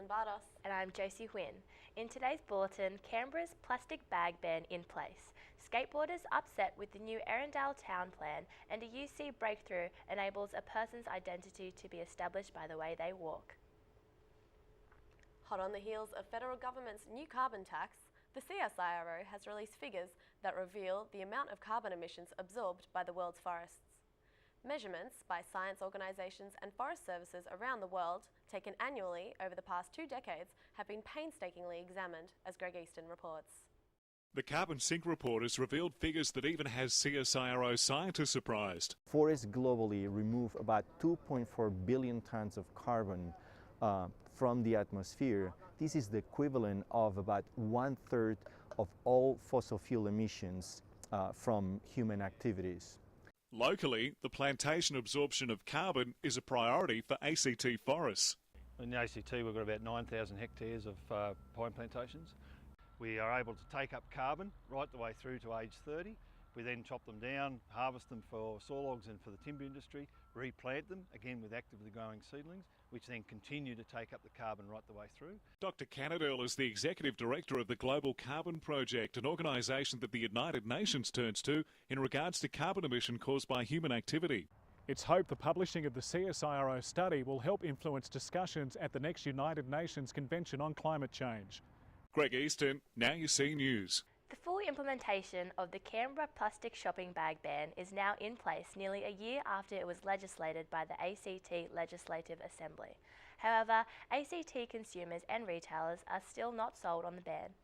Bartos. And I'm Josie. In today's bulletin, Canberra's plastic bag ban in place. Skateboarders upset with the new Erindale town plan, and a UC breakthrough enables a person's identity to be established by the way they walk. Hot on the heels of federal government's new carbon tax, the CSIRO has released figures that reveal the amount of carbon emissions absorbed by the world's forests. Measurements by science organisations and forest services around the world, taken annually over the past 2 decades, have been painstakingly examined, as Greg Easton reports. The carbon sink report has revealed figures that even has CSIRO scientists surprised. Forests globally remove about 2.4 billion tons of carbon from the atmosphere. This is the equivalent of about 1/3 of all fossil fuel emissions from human activities. Locally, the plantation absorption of carbon is a priority for ACT forests. In the ACT, we've got about 9,000 hectares of pine plantations. We are able to take up carbon right the way through to age 30. We then chop them down, harvest them for sawlogs and for the timber industry, replant them, again with actively growing seedlings, which then continue to take up the carbon right the way through. Dr. Canadell is the Executive Director of the Global Carbon Project, an organisation that the United Nations turns to in regards to carbon emission caused by human activity. It's hoped the publishing of the CSIRO study will help influence discussions at the next United Nations Convention on Climate Change. Greg Easton, NowUC News. The full implementation of the Canberra plastic shopping bag ban is now in place nearly a year after it was legislated by the ACT Legislative Assembly. However, ACT consumers and retailers are still not sold on the ban.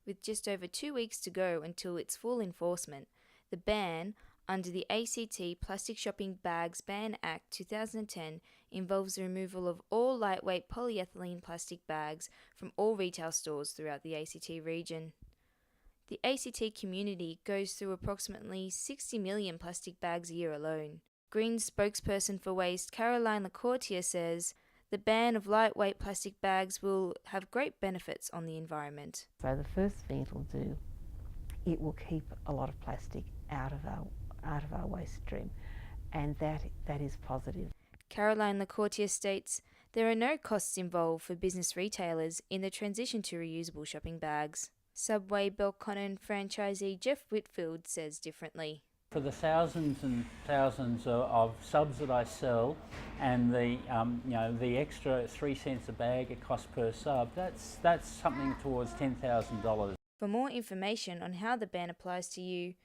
With just over 2 weeks to go until its full enforcement, the ban under the ACT Plastic Shopping Bags Ban Act 2010 involves the removal of all lightweight polyethylene plastic bags from all retail stores throughout the ACT region. The ACT community goes through approximately 60 million plastic bags a year alone. Green's spokesperson for Waste, Caroline Lacourtier, says the ban of lightweight plastic bags will have great benefits on the environment. So the first thing it'll do, it will keep a lot of plastic out of our waste stream, and that is positive. Caroline Lacourtier states there are no costs involved for business retailers in the transition to reusable shopping bags. Subway Belconnen franchisee Jeff Whitfield says differently. For the thousands and thousands of subs that I sell, and the extra 3 cents a bag it costs per sub, that's something towards $10,000. For more information on how the ban applies to you,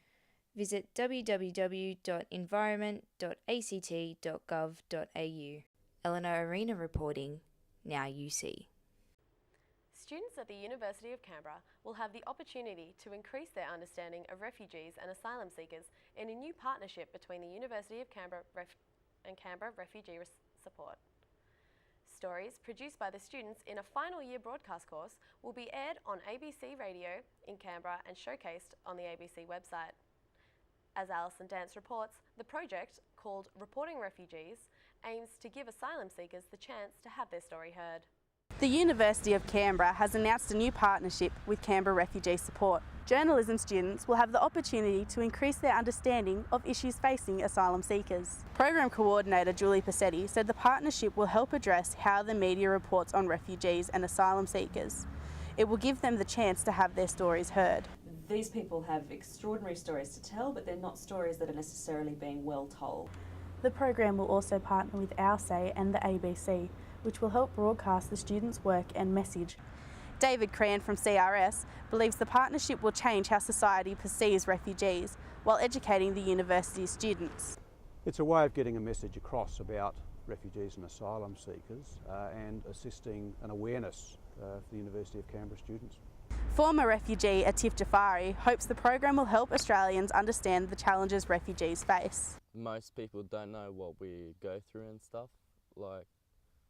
visit www.environment.act.gov.au. Eleanor Arena reporting, NowUC. Students at the University of Canberra will have the opportunity to increase their understanding of refugees and asylum seekers in a new partnership between the University of Canberra and Canberra Refugee Support. Stories produced by the students in a final year broadcast course will be aired on ABC Radio in Canberra and showcased on the ABC website. As Alyson reports, the project, called Reporting Refugees, aims to give asylum seekers the chance to have their story heard. The University of Canberra has announced a new partnership with Canberra Refugee Support. Journalism students will have the opportunity to increase their understanding of issues facing asylum seekers. Program Coordinator Julie Passetti said the partnership will help address how the media reports on refugees and asylum seekers. It will give them the chance to have their stories heard. These people have extraordinary stories to tell, but they're not stories that are necessarily being well told. The program will also partner with Our Say and the ABC, which will help broadcast the students' work and message. David Cran from CRS believes the partnership will change how society perceives refugees while educating the university's students. It's a way of getting a message across about refugees and asylum seekers and assisting an awareness for the University of Canberra students. Former refugee Atif Jafari hopes the program will help Australians understand the challenges refugees face. Most people don't know what we go through and stuff, like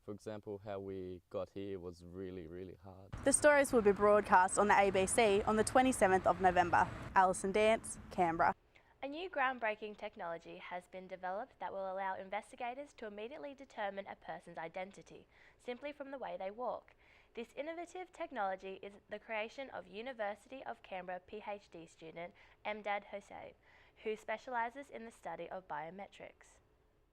for example how we got here was really hard. The stories will be broadcast on the ABC on the 27th of November. Alyson, Canberra. A new groundbreaking technology has been developed that will allow investigators to immediately determine a person's identity, simply from the way they walk. This innovative technology is the creation of University of Canberra PhD student Emdad Hossein, who specialises in the study of biometrics.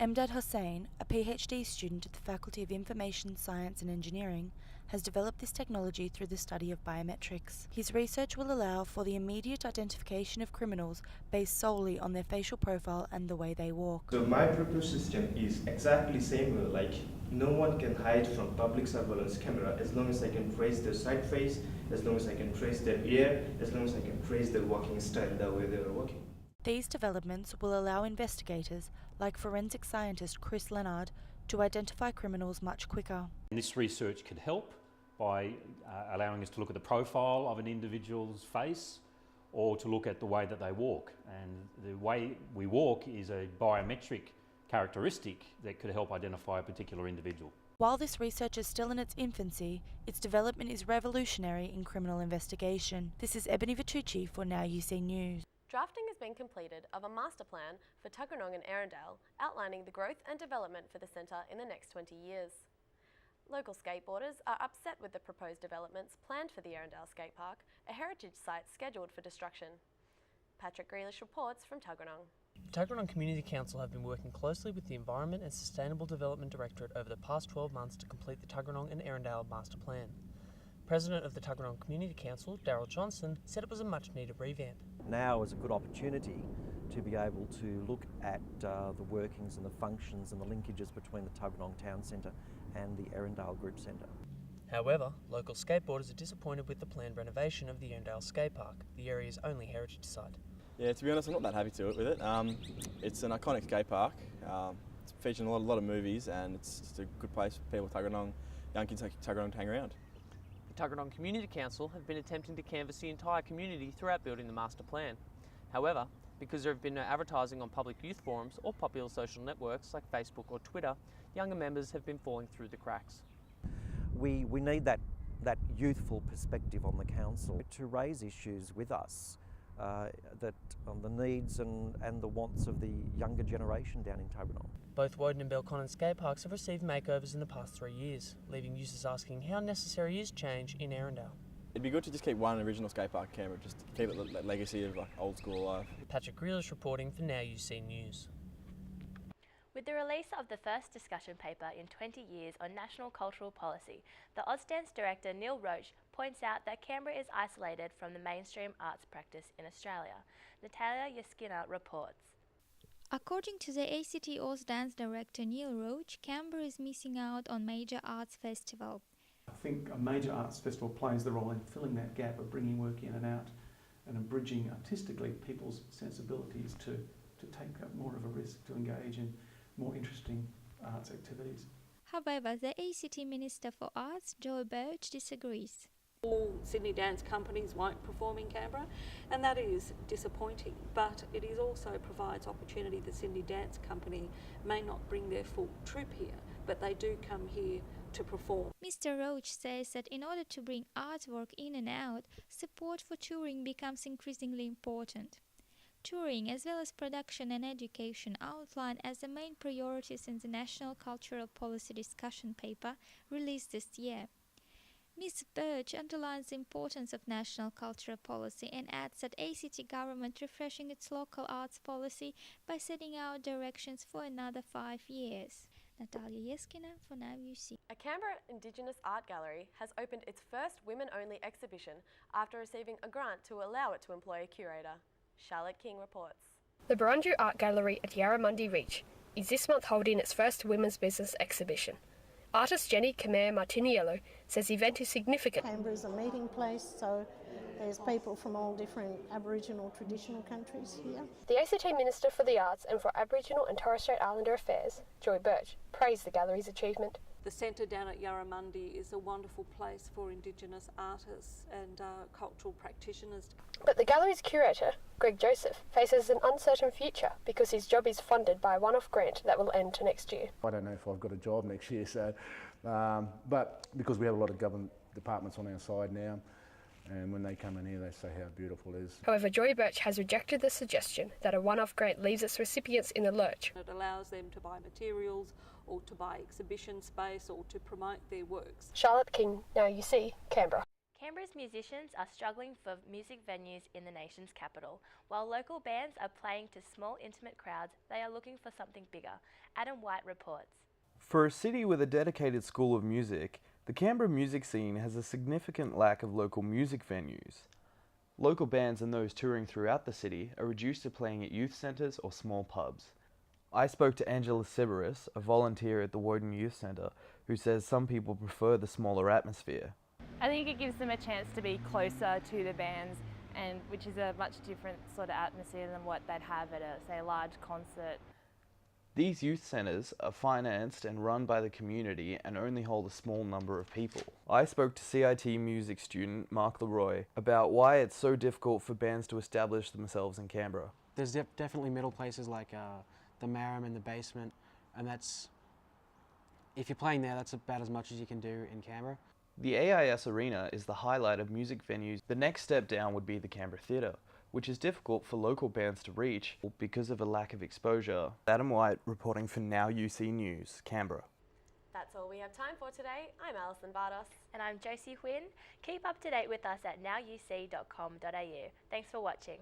Emdad Hossain, a PhD student at the Faculty of Information Science and Engineering, has developed this technology through the study of biometrics. His research will allow for the immediate identification of criminals based solely on their facial profile and the way they walk. So my proposed system is exactly same like no one can hide from public surveillance camera as long as I can trace their side face, as long as I can trace their ear, as long as I can trace their walking style, the way they are walking. These developments will allow investigators, like forensic scientist Chris Leonard, to identify criminals much quicker. And this research could help by allowing us to look at the profile of an individual's face or to look at the way that they walk. And the way we walk is a biometric characteristic that could help identify a particular individual. While this research is still in its infancy, its development is revolutionary in criminal investigation. This is Ebony Vitucci for NowUC News. Drafting has been completed of a master plan for Tuggeranong and Arundel, outlining the growth and development for the centre in the next 20 years. Local skateboarders are upset with the proposed developments planned for the Arundel Skate Park, a heritage site scheduled for destruction. Patrick Grealish reports from Tuggeranong. The Tuggeranong Community Council have been working closely with the Environment and Sustainable Development Directorate over the past 12 months to complete the Tuggeranong and Arundel Master Plan. President of the Tuggeranong Community Council, Daryl Johnson, said it was a much-needed revamp. Now is a good opportunity to be able to look at the workings and the functions and the linkages between the Tuggeranong Town Centre and the Arundel Group Centre. However, local skateboarders are disappointed with the planned renovation of the Arundel Skate Park, the area's only heritage site. Yeah, to be honest, I'm not that happy with it. It's an iconic skate park. It's featured in a lot of movies, and it's just a good place for people Tuggeranong, young kids like Tuggeranong to hang around. The Tuggeranong Community Council have been attempting to canvass the entire community throughout building the master plan. However, because there have been no advertising on public youth forums or popular social networks like Facebook or Twitter, younger members have been falling through the cracks. We need that youthful perspective on the council to raise issues with us that on the needs and the wants of the younger generation down in Tuggeranong. Both Woden and Belconnen skate parks have received makeovers in the past 3 years, leaving users asking how necessary is change in Arundel. It'd be good to just keep one original skate park in Canberra, just to keep it that legacy of old school life. Patrick Grealish reporting for NowUC News. With the release of the first discussion paper in 20 years on national cultural policy, the Ausdance director Neil Roach points out that Canberra is isolated from the mainstream arts practice in Australia. Natalia Yaskina reports. According to the ACT Ausdance director Neil Roach, Canberra is missing out on major arts festival. I think a major arts festival plays the role in filling that gap of bringing work in and out and in bridging artistically people's sensibilities to take more of a risk, to engage in more interesting arts activities. However, the ACT Minister for Arts, Joe Birch, disagrees. All Sydney dance companies won't perform in Canberra, and that is disappointing, but it is also provides opportunity. The Sydney Dance Company may not bring their full troupe here, but they do come here to perform. Mr. Roach says that in order to bring artwork in and out, support for touring becomes increasingly important. Touring, as well as production and education, outlined as the main priorities in the National Cultural Policy Discussion Paper released this year. Ms. Birch underlines the importance of national cultural policy and adds that ACT government refreshing its local arts policy by setting out directions for another 5 years. Natalia Yaskina for NowUC. A Canberra Indigenous Art Gallery has opened its first women-only exhibition after receiving a grant to allow it to employ a curator. Charlotte King reports. The Barunju Art Gallery at Yarramundi Reach is this month holding its first women's business exhibition. Artist Jenny Khmer Martiniello says the event is significant. Canberra is a meeting place, so there's people from all different Aboriginal traditional countries here. The ACT Minister for the Arts and for Aboriginal and Torres Strait Islander Affairs, Joy Birch, praised the gallery's achievement. The centre down at Yarramundi is a wonderful place for Indigenous artists and cultural practitioners. But the gallery's curator, Greg Joseph, faces an uncertain future because his job is funded by a one-off grant that will end next year. I don't know if I've got a job next year, so but because we have a lot of government departments on our side now, and when they come in here they say how beautiful it is. However, Joy Birch has rejected the suggestion that a one-off grant leaves its recipients in the lurch. It allows them to buy materials or to buy exhibition space or to promote their works. Charlotte King, NowUC, Canberra. Canberra's musicians are struggling for music venues in the nation's capital. While local bands are playing to small, intimate crowds, they are looking for something bigger. Adam White reports. For a city with a dedicated school of music, the Canberra music scene has a significant lack of local music venues. Local bands and those touring throughout the city are reduced to playing at youth centres or small pubs. I spoke to Angela Severus, a volunteer at the Woden Youth Centre, who says some people prefer the smaller atmosphere. I think it gives them a chance to be closer to the bands, and which is a much different sort of atmosphere than what they'd have at a, say, a large concert. These youth centres are financed and run by the community and only hold a small number of people. I spoke to CIT music student Mark Leroy about why it's so difficult for bands to establish themselves in Canberra. There's definitely middle places like the Marram and the Basement, and if you're playing there, that's about as much as you can do in Canberra. The AIS Arena is the highlight of music venues. The next step down would be the Canberra Theatre, which is difficult for local bands to reach because of a lack of exposure. Adam White reporting for NowUC News, Canberra. That's all we have time for today. I'm Alyson Bardos. And I'm Josie Huynh. Keep up to date with us at nowuc.com.au. Thanks for watching.